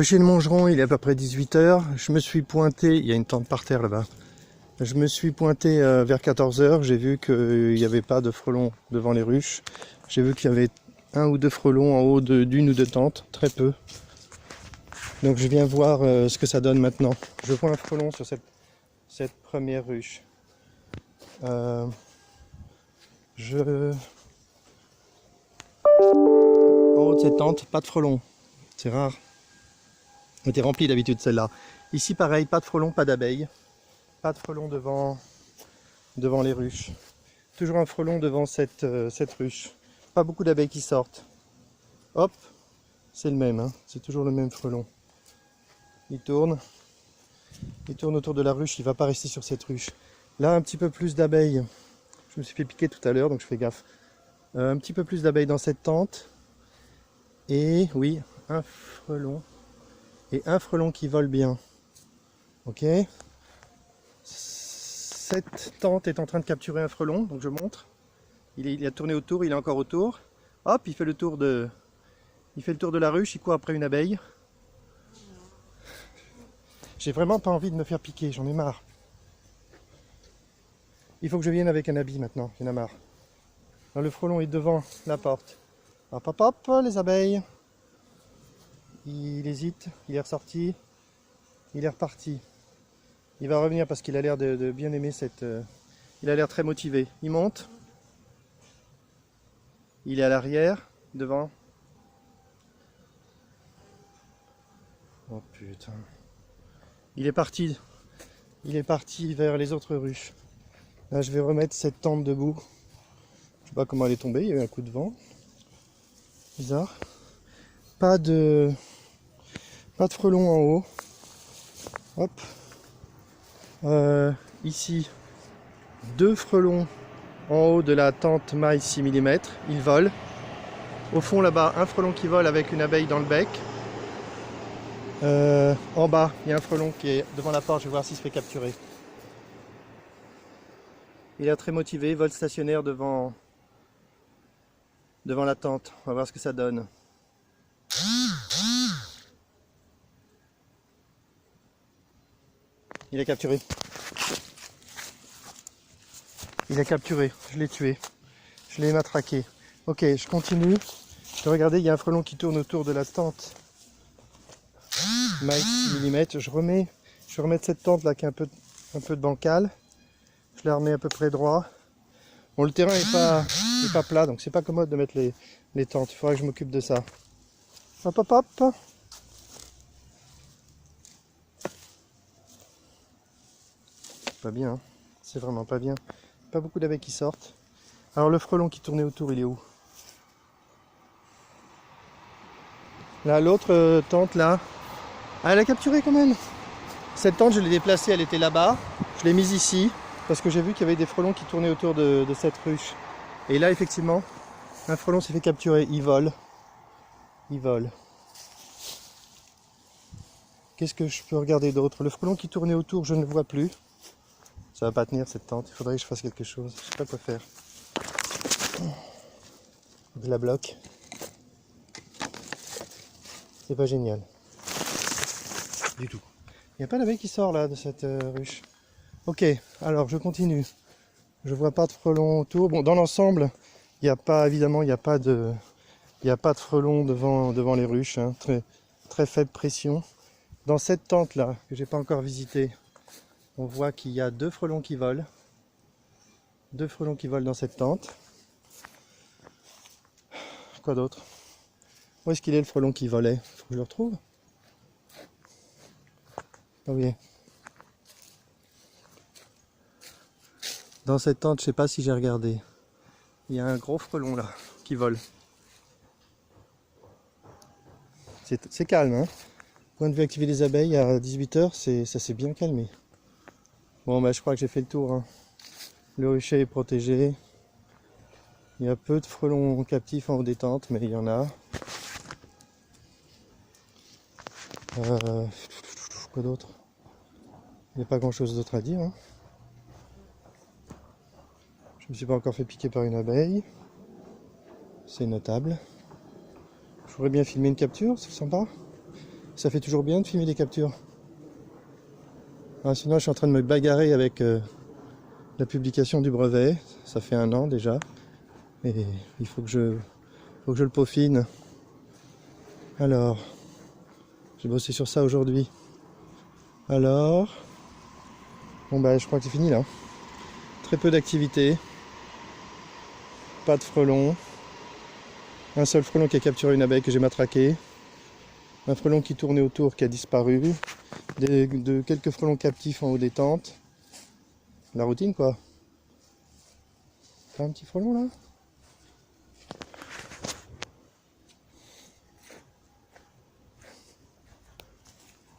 Chez le Mangeron, il est à peu près 18 h. Je me suis pointé, il y a une tente par terre là-bas. Je me suis pointé vers 14 h. J'ai vu qu'il n'y avait pas de frelons devant les ruches. J'ai vu qu'il y avait un ou deux frelons en haut d'une ou deux tentes, très peu. Donc je viens voir ce que ça donne maintenant. Je vois un frelon sur cette première ruche. En haut de cette tente, pas de frelons. C'est rare. Elle était remplie d'habitude celle-là. Ici pareil, pas de frelons, pas d'abeilles. Pas de frelons devant les ruches. Toujours un frelon devant cette ruche. Pas beaucoup d'abeilles qui sortent. Hop, c'est le même, hein. C'est toujours le même frelon. Il tourne autour de la ruche, il ne va pas rester sur cette ruche. Là, un petit peu plus d'abeilles. Je me suis fait piquer tout à l'heure, donc je fais gaffe. Un petit peu plus d'abeilles dans cette tente. Et oui, un frelon. Et un frelon qui vole bien. Ok. Cette tente est en train de capturer un frelon, donc je montre. Il a tourné autour, il est encore autour. Hop, il fait le tour de la ruche, il court après une abeille. J'ai vraiment pas envie de me faire piquer, j'en ai marre. Il faut que je vienne avec un habit maintenant, j'en ai marre. Là, le frelon est devant la porte. Hop, hop, hop, les abeilles. Il hésite, il est ressorti, il est reparti. Il va revenir parce qu'il a l'air de bien aimer cette... Il a l'air très motivé. Il monte. Il est à l'arrière, devant. Oh putain. Il est parti vers les autres ruches. Là, je vais remettre cette tente debout. Je sais pas comment elle est tombée, il y a eu un coup de vent. Bizarre. Pas de frelons en haut. Hop. Ici, deux frelons en haut de la tente maille 6 mm. Ils volent. Au fond là-bas, un frelon qui vole avec une abeille dans le bec. En bas, il y a un frelon qui est devant la porte, je vais voir s'il se fait capturer. Il est très motivé, vol stationnaire devant la tente. On va voir ce que ça donne. Il est capturé. Il est capturé, je l'ai tué. Je l'ai matraqué. Ok, je continue. Regardez, il y a un frelon qui tourne autour de la tente. Maille 6 mm. Je vais remettre cette tente là qui est un peu de bancale. Je la remets à peu près droit. Bon, le terrain est pas plat, donc c'est pas commode de mettre les tentes. Il faudra que je m'occupe de ça. Hop, hop, hop. Pas bien, hein. C'est vraiment pas bien. Pas beaucoup d'abeilles qui sortent. Alors le frelon qui tournait autour, il est où? Là, l'autre tente là. Ah, elle a capturé quand même. Cette tente, je l'ai déplacée, elle était là-bas. Je l'ai mise ici parce que j'ai vu qu'il y avait des frelons qui tournaient autour de cette ruche. Et là, effectivement, un frelon s'est fait capturer. Il vole. Il vole. Qu'est-ce que je peux regarder d'autre? Le frelon qui tournait autour, je ne le vois plus. Ça va pas tenir cette tente. Il faudrait que je fasse quelque chose. Je sais pas quoi faire. Je la bloque. C'est pas génial. Du tout. Il n'y a pas d'abeille qui sort là de cette ruche. Ok, alors je continue. Je vois pas de frelons autour. Bon, dans l'ensemble, il n'y a pas, évidemment, il n'y a pas de frelons devant les ruches. Hein. Très faible pression. Dans cette tente là, que j'ai pas encore visitée, on voit qu'il y a deux frelons qui volent. Deux frelons qui volent dans cette tente. Quoi d'autre? Où est-ce qu'il est le frelon qui volait? Faut que je le retrouve. Ah oui. Dans cette tente, je sais pas si j'ai regardé. Il y a un gros frelon là qui vole. C'est calme, hein. Point de vue activer les abeilles à 18 h, ça s'est bien calmé. Bon, bah je crois que j'ai fait le tour. Hein. Le rucher est protégé. Il y a peu de frelons captifs en haut des tentes, mais il y en a. Quoi d'autre? Il n'y a pas grand chose d'autre à dire. Hein. Je me suis pas encore fait piquer par une abeille. C'est notable. Je voudrais bien filmer une capture, c'est sympa. Ça fait toujours bien de filmer des captures. Ah, sinon je suis en train de me bagarrer avec la publication du brevet. Ça fait 1 an déjà. Et il faut que je le peaufine. Alors, j'ai bossé sur ça aujourd'hui. Alors, bon bah je crois que c'est fini là. Très peu d'activité. Pas de frelons. Un seul frelon qui a capturé une abeille que j'ai matraqué. Un frelon qui tournait autour qui a disparu. Quelques frelons captifs en haut des tentes. La routine quoi. T'as un petit frelon là?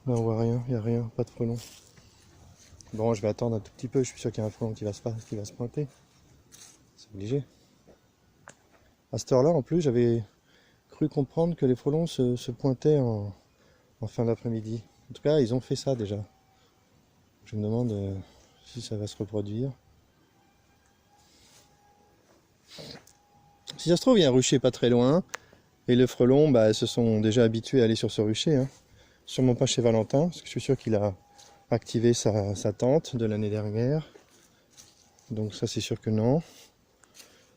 Là on voit rien, il n'y a rien, pas de frelon. Bon je vais attendre un tout petit peu, je suis sûr qu'il y a un frelon qui va se pointer. C'est obligé. À cette heure là en plus j'avais cru comprendre que les frelons se pointaient en fin d'après-midi. En tout cas ils ont fait ça déjà. Je me demande si ça va se reproduire. Si ça se trouve il y a un rucher pas très loin. Et les frelons bah, se sont déjà habitués à aller sur ce rucher. Hein. Sûrement pas chez Valentin, parce que je suis sûr qu'il a activé sa tente de l'année dernière. Donc ça c'est sûr que non.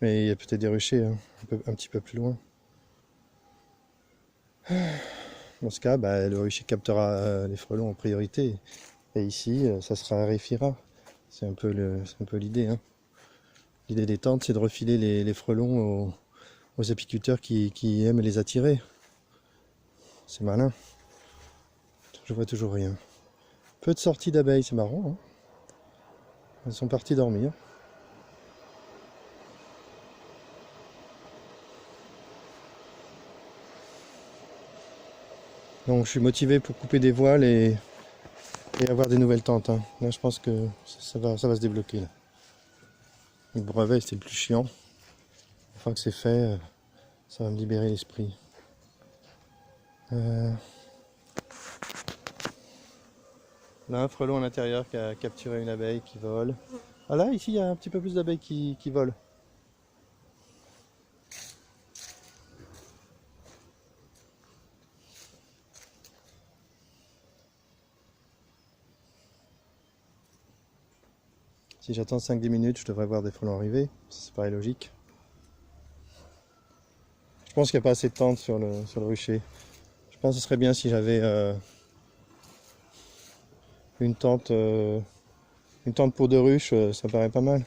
Mais il y a peut-être des ruchers hein, un petit peu plus loin. Dans ce cas, bah, le rucher captera les frelons en priorité. Et ici, ça se raréfiera. C'est un peu l'idée. Hein. L'idée des tentes, c'est de refiler les frelons aux apiculteurs qui aiment les attirer. C'est malin. Je vois toujours rien. Peu de sorties d'abeilles, c'est marrant. Hein. Elles sont parties dormir. Donc je suis motivé pour couper des voiles et avoir des nouvelles tentes. Hein. Là je pense que ça va se débloquer. Là. Le brevet c'était le plus chiant. Une fois que c'est fait, ça va me libérer l'esprit. Là un frelon à l'intérieur qui a capturé une abeille qui vole. Ah là ici il y a un petit peu plus d'abeilles qui volent. Si j'attends 5-10 minutes, je devrais voir des frelons arriver. Ça paraît logique. Je pense qu'il n'y a pas assez de tentes sur le rucher. Je pense que ce serait bien si j'avais une tente pour 2 ruches, ça paraît pas mal.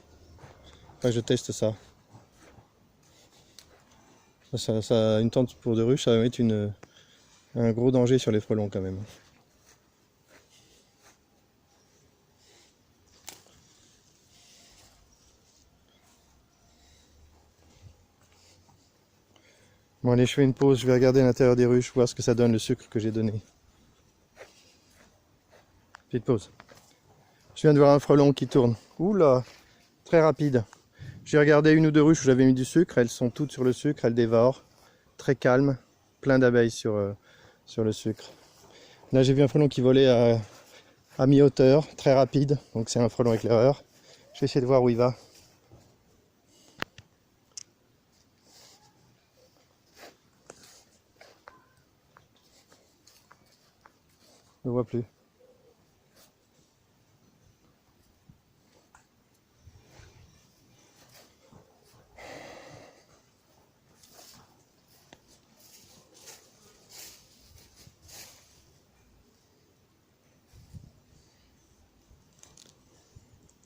Enfin, je teste ça. Une tente pour 2 ruches, ça va être un gros danger sur les frelons quand même. Bon allez, je fais une pause, je vais regarder l'intérieur des ruches, voir ce que ça donne le sucre que j'ai donné. Petite pause. Je viens de voir un frelon qui tourne. Oula, très rapide. J'ai regardé 1 ou 2 ruches où j'avais mis du sucre, elles sont toutes sur le sucre, elles dévorent. Très calme, plein d'abeilles sur le sucre. Là j'ai vu un frelon qui volait à mi-hauteur, très rapide, donc c'est un frelon éclaireur. Je vais essayer de voir où il va. Je ne le vois plus.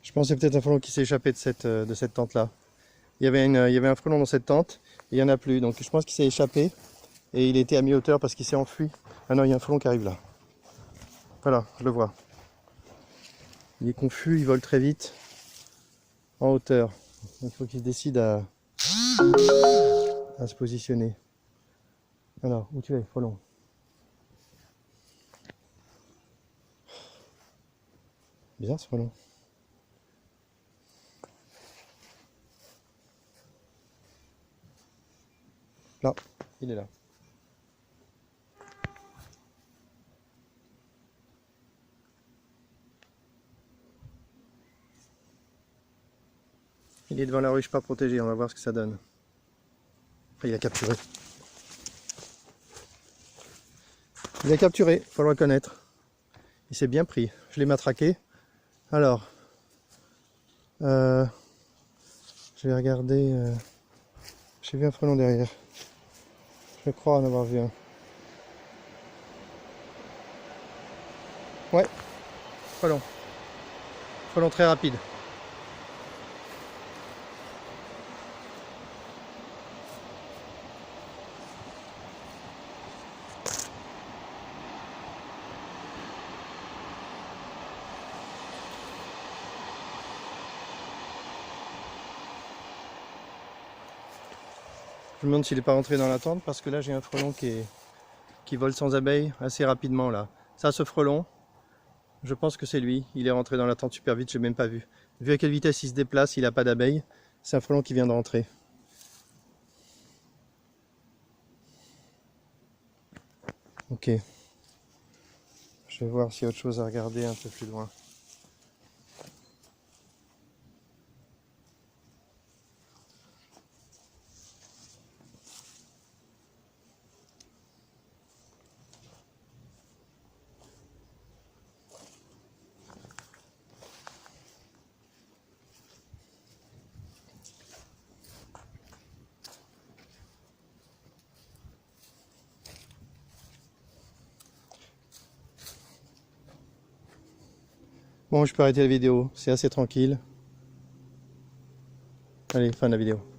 Je pense que c'est peut-être un frelon qui s'est échappé de cette tente-là. Il y avait un frelon dans cette tente, et il n'y en a plus. Donc je pense qu'il s'est échappé, et il était à mi-hauteur parce qu'il s'est enfui. Ah non, il y a un frelon qui arrive là. Voilà, je le vois. Il est confus, il vole très vite, en hauteur. Donc, il faut qu'il se décide à se positionner. Alors, où tu es, frelon? Bizarre ce frelon. Là, il est là. Il est devant la ruche pas protégée, on va voir ce que ça donne. Il a capturé. Il a capturé, faut le reconnaître. Il s'est bien pris. Je l'ai matraqué. Alors, je vais regarder. J'ai vu un frelon derrière. Je crois en avoir vu un. Ouais, frelon. Frelon très rapide. Je me demande s'il n'est pas rentré dans la tente parce que là j'ai un frelon qui vole sans abeilles assez rapidement là. Ça, ce frelon, je pense que c'est lui. Il est rentré dans la tente super vite, je n'ai même pas vu. Vu à quelle vitesse il se déplace, il n'a pas d'abeilles. C'est un frelon qui vient de rentrer. Ok. Je vais voir s'il y a autre chose à regarder un peu plus loin. Bon, je peux arrêter la vidéo, c'est assez tranquille. Allez, fin de la vidéo.